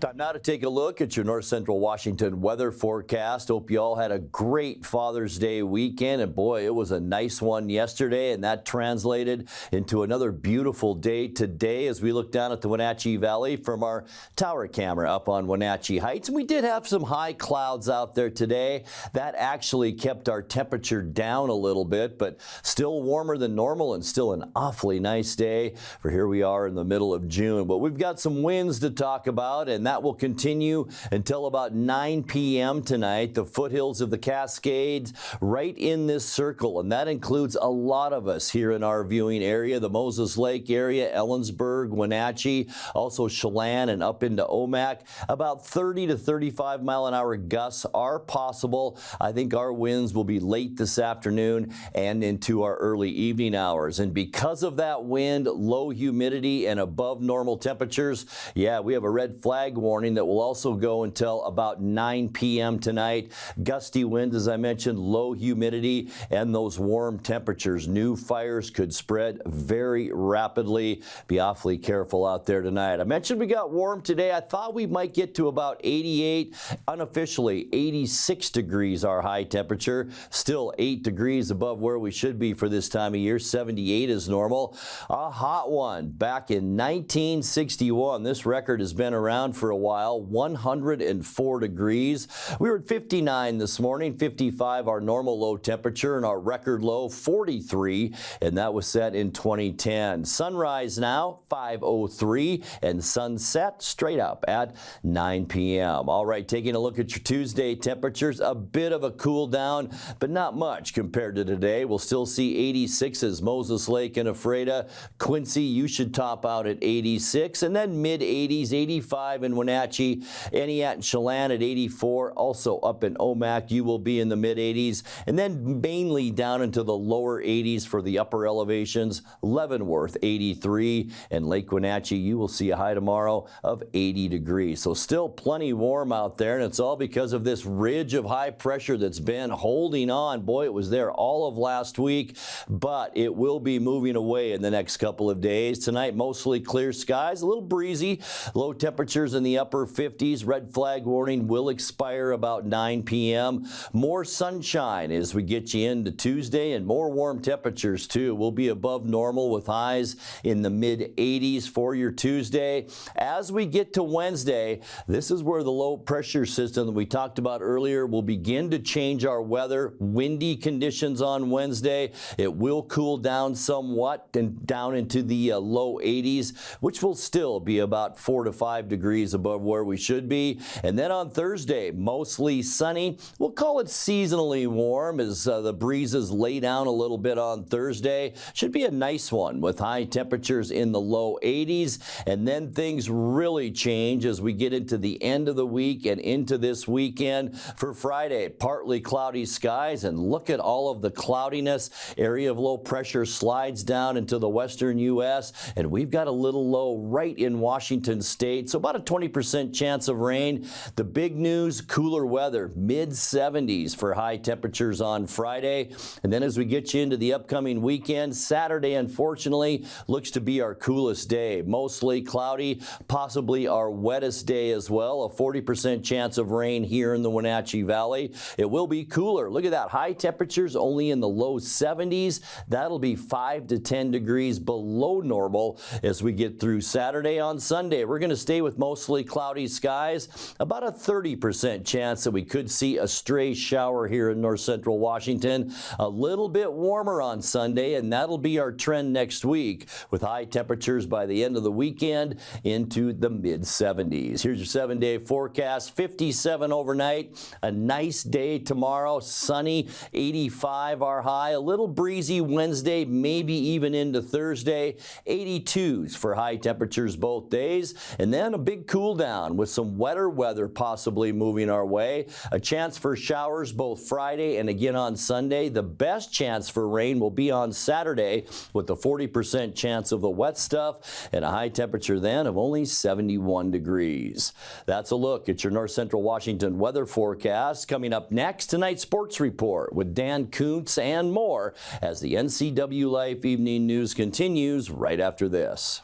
Time now to take a look at your North Central Washington weather forecast. Hope you all had a great Father's Day weekend, and boy, it was a nice one yesterday, and that translated into another beautiful day today as we look down at the Wenatchee Valley from our tower camera up on Wenatchee Heights. And we did have some high clouds out there today. That actually kept our temperature down a little bit, but still warmer than normal and still an awfully nice day for here we are in the middle of June. But we've got some winds to talk about, and that will continue until about 9 p.m. tonight. The foothills of the Cascades right in this circle, and that includes a lot of us here in our viewing area, the Moses Lake area, Ellensburg, Wenatchee, also Chelan and up into Omak. About 30 to 35 mile an hour gusts are possible. I think our winds will be late this afternoon and into our early evening hours. And because of that wind, low humidity, and above normal temperatures, yeah, we have a red flag warning that will also go until about 9 p.m. tonight. Gusty winds, as I mentioned, low humidity, and those warm temperatures. New fires could spread very rapidly. Be awfully careful out there tonight. I mentioned we got warm today. I thought we might get to about 88, unofficially 86 degrees our high temperature. Still 8 degrees above where we should be for this time of year. 78 is normal. A hot one back in 1961. This record has been around for a while, 104 degrees. We were at 59 this morning, 55 our normal low temperature, and our record low 43, and that was set in 2010. Sunrise now 5:03 and sunset straight up at 9 p.m. All right, taking a look at your Tuesday temperatures, a bit of a cool down, but not much compared to today. We'll still see 86s, Moses Lake and Ephrata. Quincy, you should top out at 86, and then mid-80s, 85 in Wenatchee, Eniat and Chelan at 84, also up in Omak, you will be in the mid-80s, and then mainly down into the lower 80s for the upper elevations. Leavenworth 83, and Lake Wenatchee, you will see a high tomorrow of 80 degrees. So still plenty warm out there, and it's all because of this ridge of high pressure that's been holding on. Boy, it was there all of last week, but it will be moving away in the next couple of days. Tonight, mostly clear skies, a little breezy, low temperatures in the upper 50s. Red flag warning will expire about 9 p.m. More sunshine as we get you into Tuesday, and more warm temperatures too. We'll be above normal with highs in the mid 80s for your Tuesday. As we get to Wednesday, this is where the low pressure system that we talked about earlier will begin to change our weather. Windy conditions on Wednesday. It will cool down somewhat and down into the low 80s, which will still be about 4 to 5 degrees above where we should be. And then on Thursday, mostly sunny. We'll call it seasonally warm as the breezes lay down a little bit on Thursday. Should be a nice one with high temperatures in the low 80s. And then things really change as we get into the end of the week and into this weekend. For Friday, partly cloudy skies, and look at all of the cloudiness. Area of low pressure slides down into the western U.S., and we've got a little low right in Washington State, so about a 20% chance of rain. The big news, cooler weather, mid-70s for high temperatures on Friday. And then as we get you into the upcoming weekend, Saturday, unfortunately, looks to be our coolest day. Mostly cloudy, possibly our wettest day as well. A 40% chance of rain here in the Wenatchee Valley. It will be cooler. Look at that. High temperatures only in the low 70s. That'll be 5 to 10 degrees below normal as we get through Saturday. On Sunday, we're going to stay with mostly cloudy skies. About a 30% chance that we could see a stray shower here in north central Washington. A little bit warmer on Sunday, and that'll be our trend next week with high temperatures by the end of the weekend into the mid-70s. Here's your 7-day forecast. 57 overnight. A nice day tomorrow. Sunny. 85 our high. A little breezy Wednesday, maybe even into Thursday. 82s for high temperatures both days. And then a big cool down with some wetter weather possibly moving our way. A chance for showers both Friday and again on Sunday. The best chance for rain will be on Saturday with a 40% chance of the wet stuff and a high temperature then of only 71 degrees. That's a look at your north central Washington weather forecast. Coming up next, tonight's sports report with Dan Kuntz and more as the NCWLIFE Evening News continues right after this.